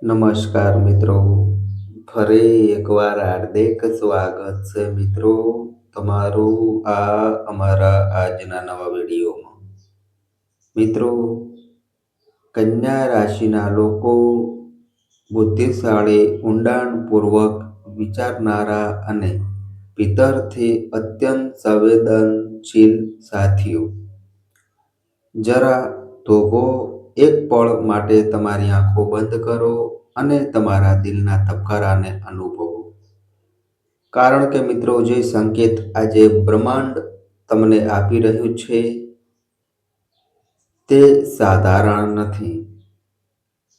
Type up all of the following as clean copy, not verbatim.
નમસ્કાર મિત્રો, ફરી એકવાર હાર્દિક સ્વાગત છે મિત્રો તમારું અમારા આજના નવા વિડીયોમાં. મિત્રો, કન્યા રાશિના લોકો બુદ્ધિશાળી, ઊંડાણપૂર્વક વિચારનારા અને ભીતરથી અત્યંત સંવેદનશીલ સાથીઓ. જરા થોભો એક પળ માટે તમારી આંખો બંધ કરો અને તમારા દિલના ધબકારાને અનુભવો. કારણ કે મિત્રો, જે સંકેત આજે બ્રહ્માંડ તમને આપી રહ્યું છે તે સાધારણ નથી.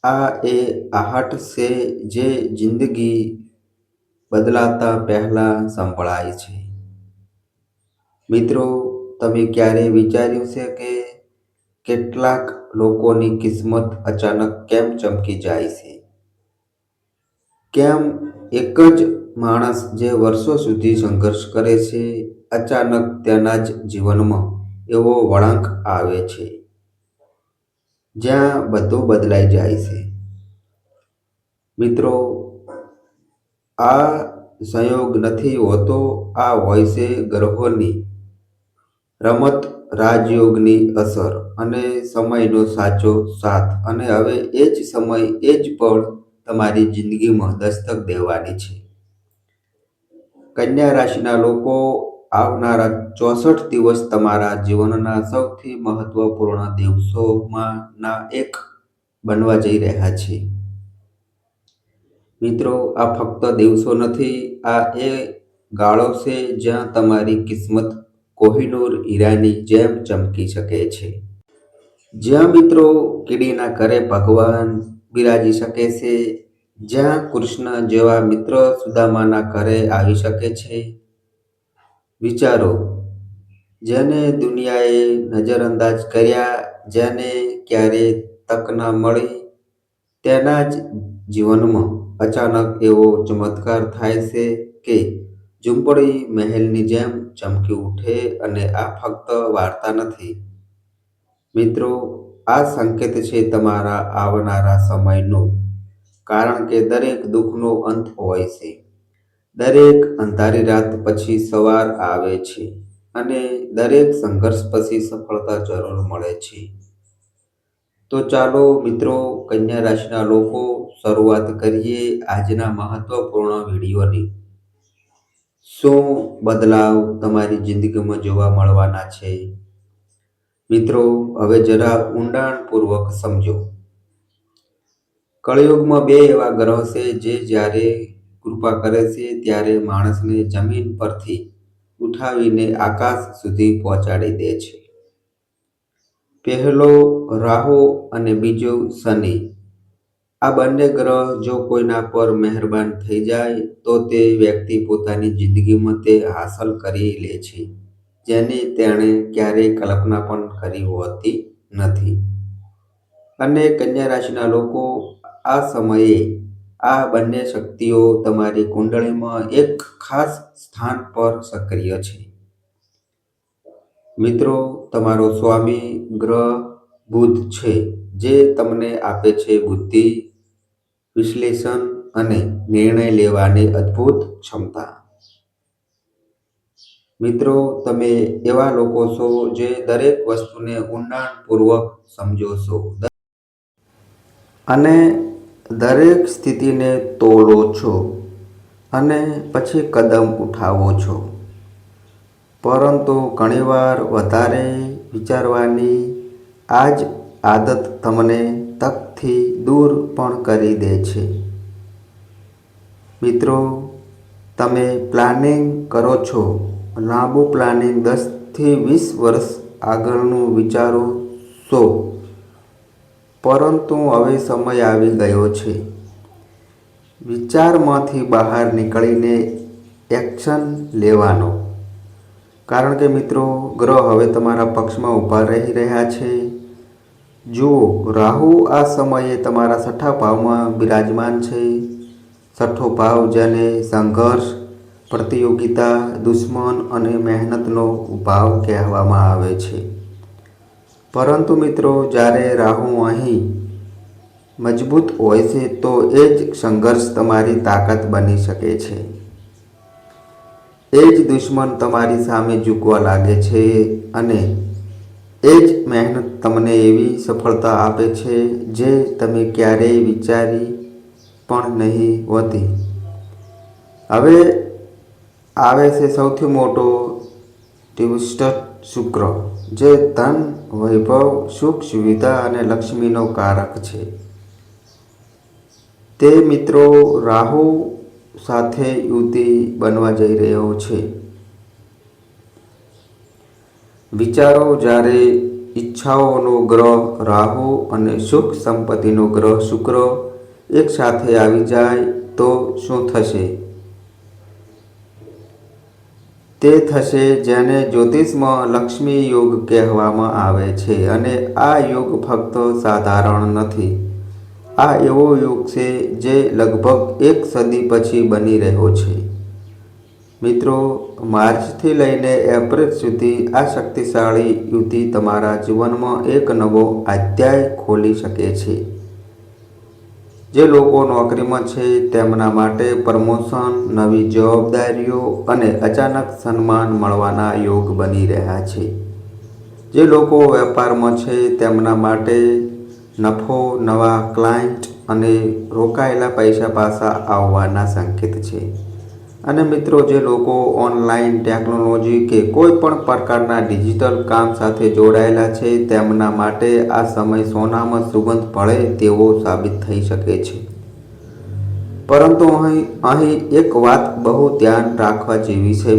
આ એ આહટ છે જે જિંદગી બદલાતા પહેલા સંભળાય છે. મિત્રો, તમે ક્યારેય વિચાર્યું છે કે કેટલાક લોકોની કિસ્મત અચાનક કેમ ચમકી જાય છે? કેમ એક જ માણસ જે વર્ષો સુધી સંઘર્ષ કરે છે, અચાનક તેના જ જીવનમાં એવો વળાંક આવે છે જ્યાં બધું બદલાઈ જાય છે? મિત્રો, આ સંયોગ નથી હોતો, આ હોય છે ગ્રહોની રમત, રાજયોગની અસર અને સમયનો સાચો સાથ. અને હવે એ જ સમય, એ જ પળ તમારી જિંદગીમાં દસ્તક દેવાની છે. કન્યા રાશિના લોકો, આવનારા 64 દિવસ તમારા જીવનના સૌથી મહત્વપૂર્ણ દિવસોમાંના એક બનવા જઈ રહ્યા છે. મિત્રો, આ ફક્ત દિવસો નથી, આ એ ગાળો છે જ્યાં તમારી કિસ્મત કોહિનૂર હીરાની જેમ ચમકી શકે છે. જ્યાં મિત્રો કીડીના ઘરે ભગવાન બિરાજી શકે છે, જ્યાં કૃષ્ણ જેવા મિત્ર સુદામાના ઘરે આવી શકે છે. વિચારો, જેને દુનિયાએ નજરઅંદાજ કર્યા, જેને ક્યારેય તક ન મળી, તેના જ જીવનમાં અચાનક એવો ચમત્કાર થાય છે કે ઝૂંપડી મહેલની જેમ ચમકી ઉઠે. અને આ ફક્ત વાર્તા નથી મિત્રો, આ સંકેત છે તમારા આવનારા સમયનો. કારણ કે દરેક દુઃખનો અંત હોય છે, દરેક અંધારી રાત પછી સવાર આવે છે અને દરેક સંઘર્ષ પછી સફળતા જરૂર મળે છે. તો ચાલો મિત્રો, કન્યા રાશિના લોકો, શરૂઆત કરીએ આજના મહત્વપૂર્ણ વિડીયોની. શું બદલાવ તમારી જિંદગીમાં જોવા મળવાના છે? મિત્રો, હવે જરા ઊંડાણપૂર્વક સમજો. કળિયુગમાં બે એવા ગ્રહ છે જે જ્યારે કૃપા કરે છે ત્યારે માણસને જમીન પરથી ઉઠાવીને આકાશ સુધી પહોંચાડી દે છે. પહેલો રાહુ અને બીજો શનિ. આ બંને ગ્રહ જો કોઈના પર મહેરબાન થઈ જાય તો તે વ્યક્તિ પોતાની જિંદગીમાં તે હાંસલ કરી લે છે જેની તેણે ક્યારેય કલ્પના પણ કરી હોતી નથી. અને કન્યા રાશિના લોકો, આ સમયે આ બંને શક્તિઓ તમારી કુંડળીમાં એક ખાસ સ્થાન પર સક્રિય છે. મિત્રો, તમારો સ્વામી ગ્રહ બુધ છે, જે તમને આપે છે બુદ્ધિ, વિશ્લેષણ અને નિર્ણય લેવાની અદ્ભુત ક્ષમતા. મિત્રો, તમે એવા લોકો છો જે દરેક વસ્તુને ઊંડાણપૂર્વક સમજો છો અને દરેક સ્થિતિને તોલો છો અને પછી કદમ ઉઠાવો છો. પરંતુ ઘણીવાર વધારે વિચારવાની આ જ આદત તમને તકથી દૂર પણ કરી દે છે. મિત્રો, તમે પ્લાનિંગ કરો છો, લાંબુ પ્લાનિંગ, 10 થી 20 વર્ષ આગળનું વિચારો છો, પરંતુ હવે સમય આવી ગયો છે વિચારમાંથી બહાર નીકળીને એક્શન લેવાનો. કારણ કે મિત્રો, ગ્રહ હવે તમારા પક્ષમાં ઊભા રહી રહ્યા છે. જુઓ, રાહુ આ સમયે તમારા 6થા ભાવમાં બિરાજમાન છે. 6થો ભાવ, જેને સંઘર્ષ, પ્રતિયોગિતા, દુશ્મન અને મહેનતનો ભાવ કહેવામાં આવે છે. પરંતુ મિત્રો, જ્યારે રાહુ અહીં મજબૂત હોય છે તો એ જ સંઘર્ષ તમારી તાકાત બની શકે છે. એ જ દુશ્મન તમારી સામે ઝૂકવા લાગે છે અને એ જ મહેનત તમને એવી સફળતા આપે છે જે તમે ક્યારેય વિચારી પણ નહીં હોતી. હવે આવે છે સૌથી મોટો ટ્વિસ્ટ, શુક્ર, જે ધન, વૈભવ, સુખ, સુવિધા અને લક્ષ્મીનો કારક છે. તે મિત્રો રાહુ સાથે યુતિ બનવા જઈ રહ્યો છે. વિચારો, જ્યારે ઈચ્છાઓનો ગ્રહ રાહુ અને સુખ સંપત્તિનો ગ્રહ શુક્ર એક સાથે આવી જાય તો શું થશે? તે થશે જેને જ્યોતિષમાં લક્ષ્મી યોગ કહેવામાં આવે છે. અને આ યોગ ફક્ત સાધારણ નથી. આ એવો યોગ છે જે લગભગ 1 સદી પછી બની રહ્યો છે. મિત્રો, માર્ચથી લઈને એપ્રિલ સુધી આ શક્તિશાળી યુતિ તમારા જીવનમાં એક નવો અધ્યાય ખોલી શકે છે. જે લોકો નોકરીમાં છે તેમના માટે પ્રમોશન, નવી જવાબદારીઓ અને અચાનક સન્માન મળવાના યોગ બની રહ્યા છે. જે લોકો વેપારમાં છે તેમના માટે નફો, નવા ક્લાયન્ટ અને રોકાયેલા પૈસા પાછા આવવાના સંકેત છે. અને મિત્રો, જે લોકો ઓનલાઈન ટેકનોલોજી કે કોઈ પણ પ્રકારના ડિજિટલ કામ સાથે જોડાયેલા છે તેમના માટે આ સમય સોનામાં સુગંધ ભળે તેવો સાબિત થઈ શકે છે. પરંતુ અહીં એક વાત બહુ ધ્યાન રાખવા જેવી છે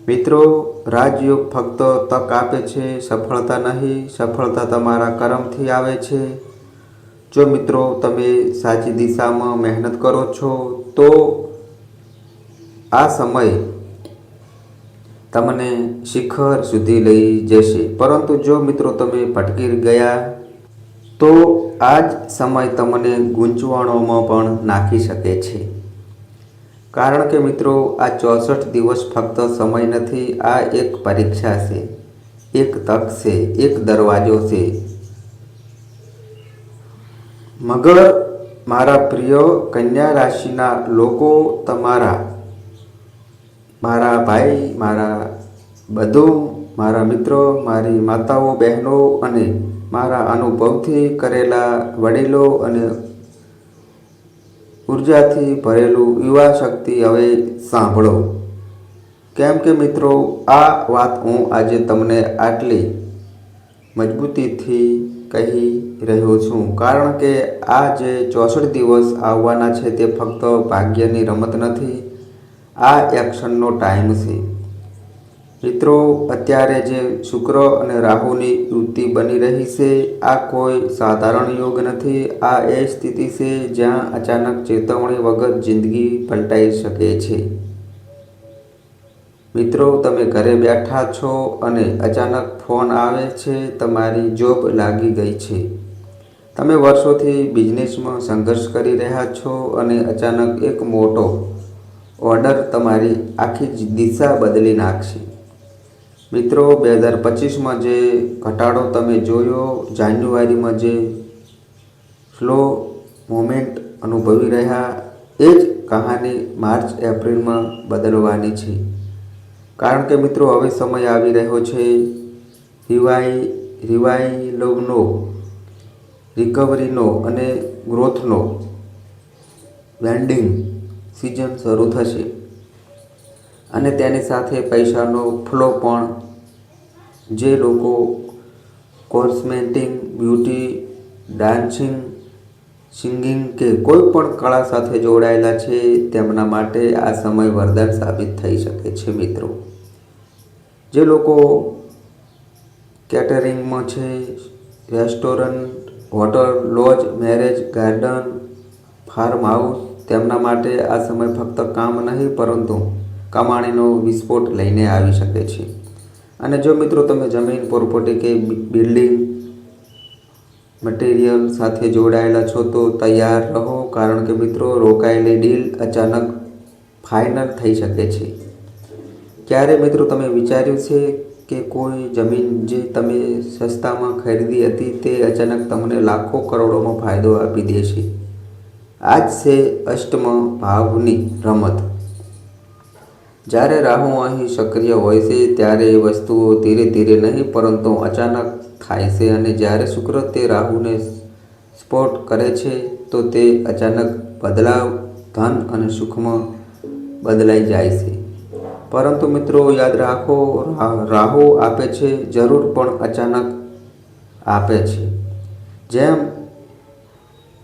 મિત્રો, રાજયોગ ફક્ત તક આપે છે, સફળતા નહીં. સફળતા તમારા કર્મથી આવે છે. જો મિત્રો તમે સાચી દિશામાં મહેનત કરો છો તો આ સમય તમને શિખર સુધી લઈ જશે. પરંતુ જો મિત્રો તમે ભટકી ગયા તો આ જ સમય તમને ગૂંચવણોમાં પણ નાખી શકે છે. કારણ કે મિત્રો, આ 64 દિવસ ફક્ત સમય નથી, આ એક પરીક્ષા છે, એક તક છે, એક દરવાજો છે. મગર, મારા પ્રિય કન્યા રાશિના લોકો, મારા ભાઈ, મારા બધું, મારા મિત્રો, મારી માતાઓ, બહેનો અને મારા અનુભવથી કરેલા વડીલો અને ઉર્જાથી ભરેલું યુવા શક્તિ, હવે સાંભળો. કેમ કે મિત્રો, આ વાત હું આજે તમને આટલી મજબૂતીથી કહી રહ્યો છું કારણ કે આ જે 64 દિવસ આવવાના છે તે ફક્ત ભાગ્યની રમત નથી, આ એક્શનનો ટાઈમ છે. મિત્રો, અત્યારે જે શુક્ર અને રાહુની યુતિ બની રહી છે આ કોઈ સાધારણ યોગ નથી. આ એ સ્થિતિ છે જ્યાં અચાનક ચેતવણી વગર જિંદગી પલટાઈ શકે છે. મિત્રો, તમે ઘરે બેઠા છો અને અચાનક ફોન આવે છે, તમારી જોબ લાગી ગઈ છે. તમે વર્ષોથી બિઝનેસમાં સંઘર્ષ કરી રહ્યા છો અને અચાનક એક મોટો ઓર્ડર તમારી આખી દિશા બદલી નાખશે. મિત્રો, 2025માં જે ઘટાડો તમે જોયો, જાન્યુઆરીમાં જે સ્લો મોમેન્ટ અનુભવી રહ્યા, એ જ કહાની માર્ચ એપ્રિલમાં બદલવાની છે. કારણ કે મિત્રો, હવે સમય આવી રહ્યો છે રિવાઇવલનો, રિકવરીનો અને ગ્રોથનો. વેન્ડિંગ સિઝન શરૂ થશે અને તેની સાથે પૈસાનો ફ્લો પણ. જે લોકો કોસ્મેટિક, બ્યુટી, ડાન્સિંગ, સિંગિંગ કે કોઈ પણ કળા સાથે જોડાયેલા છે તેમના માટે આ સમય વરદાન સાબિત થઈ શકે છે. મિત્રો, જે લોકો કેટરિંગમાં છે, restaurant, hotel, lodge, marriage garden, farm house, તેમના માટે આ સમય ફક્ત કામ નહીં પરંતુ કમાણીનો વિસ્ફોટ લઈને આવી શકે છે. અને જો મિત્રો તમે જમીન, પ્રોપર્ટી કે બિલ્ડિંગ મટીરિયલ સાથે જોડાયેલા છો તો તૈયાર રહો કારણ કે મિત્રો, રોકાયેલી ડીલ અચાનક ફાઇનલ થઈ શકે છે. ક્યારે મિત્રો તમે વિચાર્યું છે કે કોઈ જમીન જે તમે સસ્તામાં ખરીદી હતી તે અચાનક તમને લાખો કરોડોમાં ફાયદો આપી દેશે. આ જ છે અષ્ટમ ભાવની રમત. જ્યારે રાહુ અહીં સક્રિય હોય છે ત્યારે વસ્તુઓ ધીરે ધીરે નહીં પરંતુ અચાનક થાય છે, અને જ્યારે શુક્ર તે રાહુને સ્પોટ કરે છે તો તે અચાનક બદલાવ ધન અને સુખમાં બદલાઈ જાય છે. પરંતુ મિત્રો યાદ રાખો, રાહુ આપે છે જરૂર પણ અચાનક આપે છે. જેમ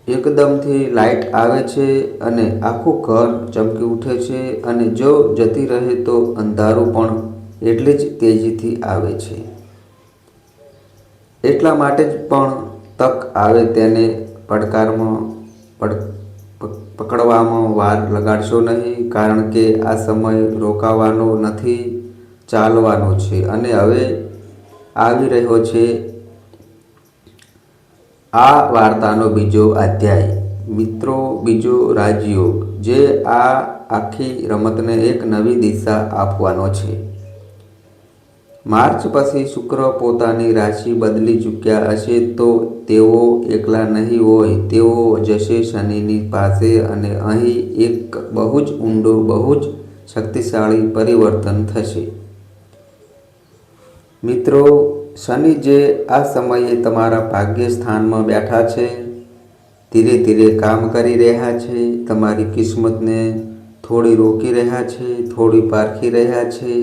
એકદમથી લાઇટ આવે છે અને આખું ઘર ચમકી ઉઠે છે, અને જો જતી રહે તો અંધારું પણ એટલી જ તેજીથી આવે છે. એટલા માટે જ પણ તક આવે તેને પકડવામાં વાર લગાડશો નહીં, કારણ કે આ સમય રોકાવાનો નથી, ચાલવાનો છે. અને હવે આવી રહ્યો છે આ વાર્તાનો બીજો અધ્યાય. મિત્રો, બીજો રાજયોગ, જે આ આખી રમતને એક નવી દિશા આપવાનો છે. માર્ચ પછી શુક્ર પોતાની રાશિ બદલી ચૂક્યા હશે, તો તેઓ એકલા નહીં હોય. તેઓ જશે શનિની પાસે, અને અહીં એક બહુ જ ઊંડો, બહુ જ શક્તિશાળી પરિવર્તન થશે. મિત્રો, શનિ જે આ સમયે તમારા ભાગ્ય સ્થાનમાં બેઠા છે, ધીરે ધીરે કામ કરી રહ્યા છે. તમારી કિસ્મતને થોડી રોકી રહ્યા છે, થોડી પારખી રહ્યા છે.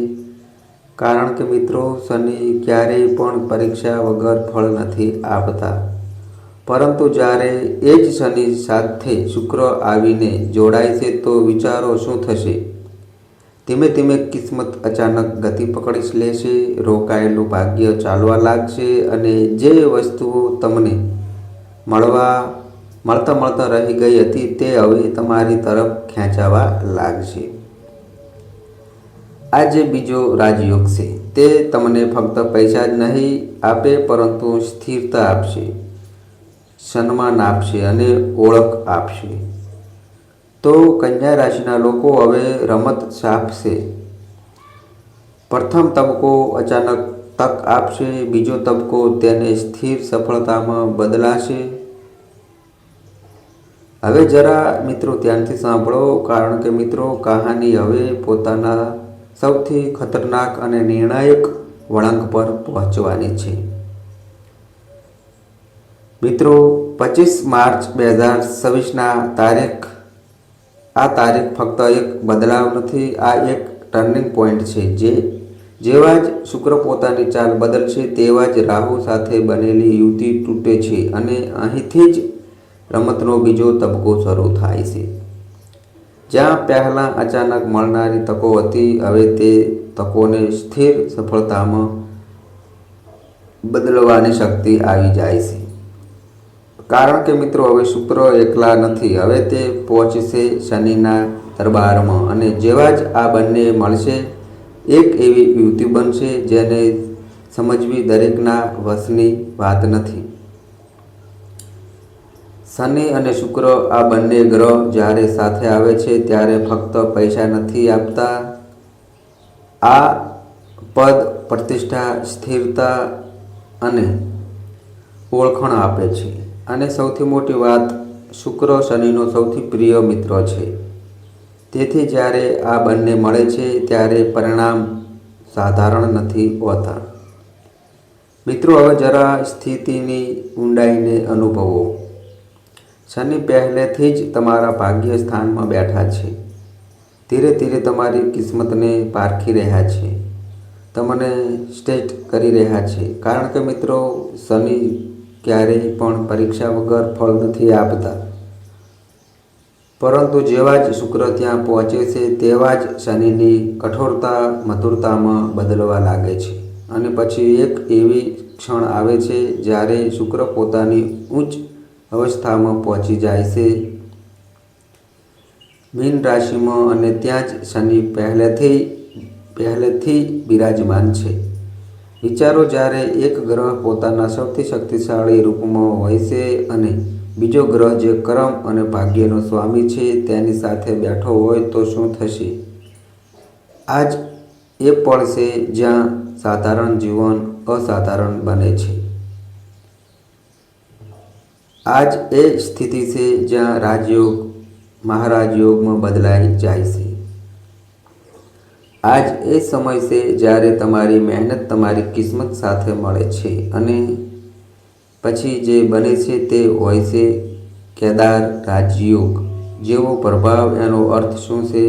કારણ કે મિત્રો, શનિ ક્યારેય પણ પરીક્ષા વગર ફળ નથી આપતા. પરંતુ જ્યારે એ જ શનિ સાથે શુક્ર આવીને જોડાય છે તો વિચારો શું થશે. ધીમે ધીમે કિસ્મત અચાનક ગતિ પકડી લેશે, રોકાયેલું ભાગ્ય ચાલવા લાગશે, અને જે વસ્તુઓ તમને મળતા રહી ગઈ હતી તે હવે તમારી તરફ ખેંચાવા લાગશે. આ જે બીજો રાજયોગ છે તે તમને ફક્ત પૈસા જ નહીં આપે, પરંતુ સ્થિરતા આપશે, સન્માન આપશે અને ઓળખ આપશે. તો કન્યા રાશિના લોકો, હવે રમત સાફ છે. પ્રથમ તબક્કો અચાનક તક આપશે, બીજો તબક્કો તેને સ્થિર સફળતામાં બદલાશે. હવે જરા મિત્રો ધ્યાનથી સાંભળો, કારણ કે મિત્રો કહાની હવે પોતાના સૌથી ખતરનાક અને નિર્ણાયક વળાંક પર પહોંચવાની છે. મિત્રો, 25 માર્ચ 2026 આ તારીખ ફક્ત એક બદલાવ નથી, આ એક ટર્નિંગ પોઈન્ટ છે. જેવા જ શુક્ર પોતાની ચાલ બદલશે, તેવા જ રાહુ સાથે બનેલી યુતિ તૂટે છે, અને અહીંથી જ રમતનો બીજો તબક્કો શરૂ થાય છે. જ્યાં પહેલાં અચાનક મળનારી તકો હતી, હવે તે તકોને સ્થિર સફળતામાં બદલવાની શક્તિ આવી જાય છે. કારણ કે મિત્રો હવે શુક્ર એકલા નથી, હવે તે પહોંચશે શનિના દરબારમાં, અને જેવા જ આ બંને મળશે, એક એવી યુતિ બનશે જેને સમજવી દરેકના વશની વાત નથી. શનિ અને શુક્ર, આ બંને ગ્રહ જ્યારે સાથે આવે છે ત્યારે ફક્ત પૈસા નથી આપતા, આ પદ, પ્રતિષ્ઠા, સ્થિરતા અને ઓળખાણ આપે છે. અને સૌથી મોટી વાત, શુક્ર શનિનો સૌથી પ્રિય મિત્ર છે. તેથી જ્યારે આ બંને મળે છે ત્યારે પરિણામ સાધારણ નથી હોતા. મિત્રો, હવે જરા સ્થિતિની ઊંડાઈને અનુભવો. શનિ પહેલેથી જ તમારા ભાગ્ય સ્થાનમાં બેઠા છે, ધીરે ધીરે તમારી કિસ્મતને પારખી રહ્યા છે, તમને સ્ટેટ કરી રહ્યા છે. કારણ કે મિત્રો, શનિ ક્યારેય પણ પરીક્ષા વગર ફળ નથી આપતા. પરંતુ જેવા જ શુક્ર ત્યાં પહોંચે છે, તેવા જ શનિની કઠોરતા મધુરતામાં બદલવા લાગે છે. અને પછી એક એવી ક્ષણ આવે છે જ્યારે શુક્ર પોતાની ઉચ્ચ અવસ્થામાં પહોંચી જાય છે મીન રાશિમાં, અને ત્યાં જ શનિ પહેલેથી બિરાજમાન છે. વિચારો, જ્યારે એક ગ્રહ પોતાના સૌથી શક્તિશાળી રૂપમાં હોય છે અને બીજો ગ્રહ જે કર્મ અને ભાગ્યનો સ્વામી છે તેની સાથે બેઠો હોય તો શું થશે. આજ એ પળ છે જ્યાં સાધારણ જીવન અસાધારણ બને છે। આજ એ સ્થિતિ છે જ્યાં રાજયોગ મહારાજ યોગમાં બદલાઈ જાય છે। આજ એ સમય છે જ્યારે તમારી મહેનત તમારી કિસ્મત સાથે મળે છે અને પછી જે બને છે તે હોય છે કેદાર રાજયોગ જેવો પ્રભાવ। એનો અર્થ શું છે?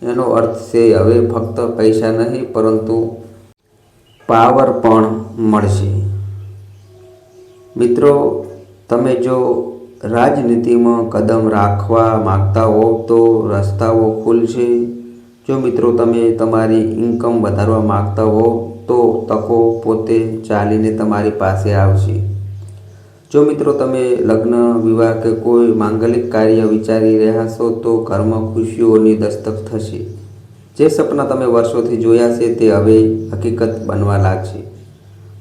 એનો અર્થ છે હવે ફક્ત પૈસા નહીં પરંતુ પાવર પણ મળશે। મિત્રો, તમે જો રાજનીતિમાં કદમ રાખવા માંગતા હો તો રસ્તાઓ ખુલશે। જો મિત્રો તમે તમારી ઇન્કમ વધારવા માંગતા હો તો તકો પોતે ચાલીને તમારી પાસે આવશે। જો મિત્રો તમે લગ્ન, વિવાહ કે કોઈ માંગલિક કાર્ય વિચારી રહ્યા છો તો ઘરમાં ખુશીઓની દસ્તક થશે। જે સપના તમે વર્ષોથી જોયા છે તે હવે હકીકત બનવા લાગશે।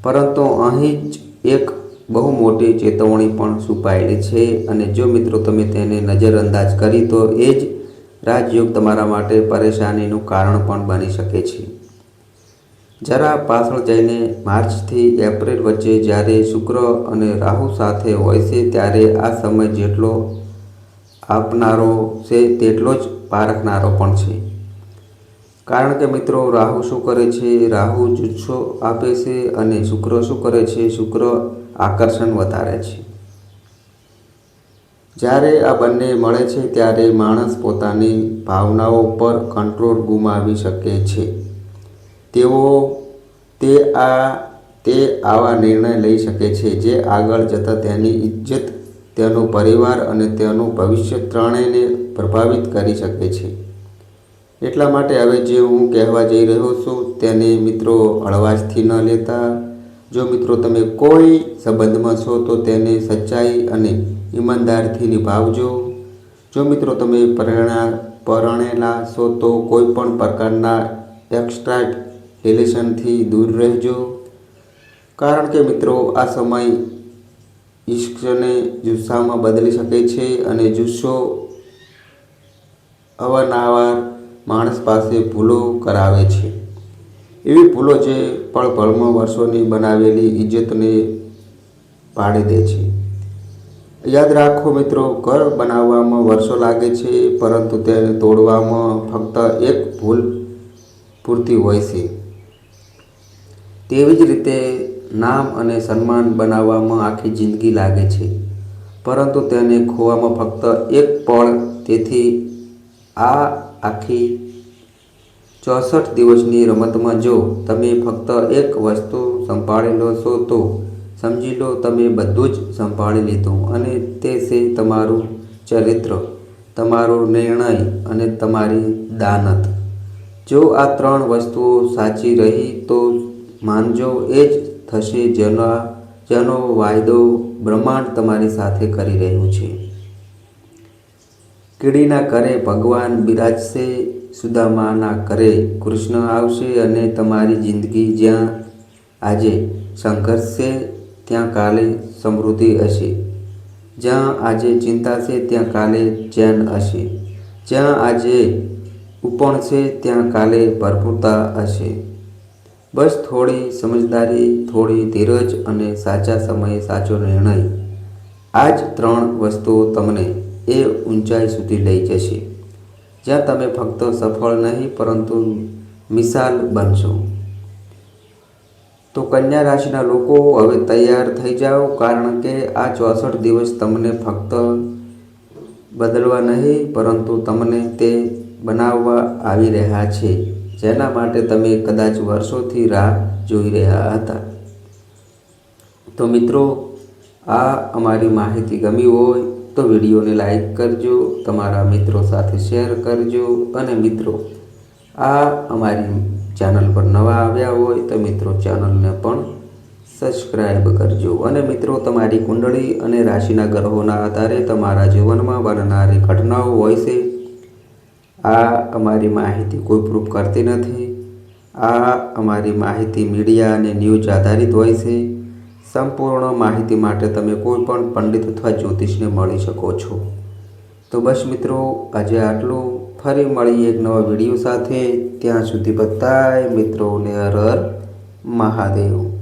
પરંતુ અહીં જ એક બહુ મોટી ચેતવણી પણ છુપાયેલી છે અને જો મિત્રો તમે તેને નજરઅંદાજ કરી તો એ જ રાજયોગ તમારા માટે પરેશાનીનું કારણ પણ બની શકે છે। જરા પાછળ જઈને માર્ચથી એપ્રિલ વચ્ચે જ્યારે શુક્ર અને રાહુ સાથે હોય છે ત્યારે આ સમય જેટલો આપનારો છે તેટલો જ પારખનારો પણ છે। કારણ કે મિત્રો રાહુ શું કરે છે? રાહુ જુસ્સો આપે છે અને શુક્ર શું કરે છે? શુક્ર આકર્ષણ વધારે છે। જ્યારે આ બંને મળે છે ત્યારે માણસ પોતાની ભાવનાઓ પર કંટ્રોલ ગુમાવી શકે છે। તે આવા નિર્ણય લઈ શકે છે જે આગળ જતાં તેની ઇજ્જત, તેનો પરિવાર અને તેનું ભવિષ્ય ત્રણેયને પ્રભાવિત કરી શકે છે। એટલા માટે હવે જે હું કહેવા જઈ રહ્યો છું તેને મિત્રો હળવાશથી ન લેતા। જો મિત્રો તમે કોઈ સંબંધમાં છો તો તેને સચ્ચાઈ અને ઈમાનદારીથી નિભાવજો। જો મિત્રો તમે પરણેલા છો તો કોઈ પણ પ્રકારના એક્સ્ટ્રા રિલેશનથી દૂર રહેજો। કારણ કે મિત્રો આ સમય ઈશ્કને જુસ્સામાં બદલી શકે છે અને જુસ્સો અવારનવાર માણસ પાસે ભૂલો કરાવે છે। એવી ભૂલો જે પળભરમાં વર્ષોની બનાવેલી ઇજ્જતને પાડી દે છે। યાદ રાખો મિત્રો, ઘર બનાવવામાં વર્ષો લાગે છે પરંતુ તેને તોડવામાં ફક્ત એક ભૂલ પૂરતી હોય છે। તેવી જ રીતે નામ અને સન્માન બનાવવામાં આખી જિંદગી લાગે છે પરંતુ તેને ખોવામાં ફક્ત એક પળ। તેથી આ આખી 64 દિવસની રમતમાં જો તમે ફક્ત એક વસ્તુ સંભાળી લો છો તો સમજી લો તમે બધું જ સંભાળી લીધું અને તે છે તમારું ચરિત્ર, તમારો નિર્ણય અને તમારી દાનત। જો આ ત્રણ વસ્તુઓ સાચી રહી તો માનજો એ જ થશે જેનો વાયદો બ્રહ્માંડ તમારી સાથે કરી રહ્યું છે। કીડીના ઘરે ભગવાન બિરાજશે, સુદામાના ઘરે કૃષ્ણ આવશે અને તમારી જિંદગી જ્યાં આજે સંઘર્ષ છે ત્યાં કાલે સમૃદ્ધિ હશે। જ્યાં આજે ચિંતા છે ત્યાં કાલે ચેન હશે। જ્યાં આજે ઉપણ છે ત્યાં કાલે ભરપૂરતા હશે। બસ થોડી સમજદારી, થોડી ધીરજ અને સાચા સમયે સાચો નિર્ણય, આ જ ત્રણ વસ્તુઓ તમને એ ઊંચાઈ સુધી લઈ જશે જ્યાં તમે ફક્ત સફળ નહીં પરંતુ મિસાલ બનશો। તો કન્યા રાશિના લોકો હવે તૈયાર થઈ જાઓ કારણ કે આ 64 દિવસ તમને ફક્ત બદલવા નહીં પરંતુ તમને તે બનાવવા આવી રહ્યા છે જેના માટે તમે કદાચ વર્ષોથી રાહ જોઈ રહ્યા હતા। તો મિત્રો, આ અમારી માહિતી ગમી હોય તો વિડીયોને લાઈક કરજો, તમારા મિત્રો સાથે શેર કરજો અને મિત્રો આ અમારી ચેનલ પર નવા આવ્યા હોય તો મિત્રો ચેનલને પણ સબસ્ક્રાઈબ કરજો। અને મિત્રો તમારી કુંડળી અને રાશિના ગ્રહોના આધારે તમારા જીવનમાં બનનારી ઘટનાઓ હોય છે। આ અમારી માહિતી કોઈ પ્રૂફ કરતી નથી। આ અમારી માહિતી મીડિયા અને ન્યૂઝ આધારિત હોય છે। સંપૂર્ણ માહિતી માટે તમે કોઈ પણ પંડિત અથવા જ્યોતિષને મળી શકો છો। તો બસ મિત્રો, આજે આટલું। ફરી મળીએ એક નવા વિડીયો સાથે। ત્યાં સુધી બધાય મિત્રોને હર હર મહાદેવ.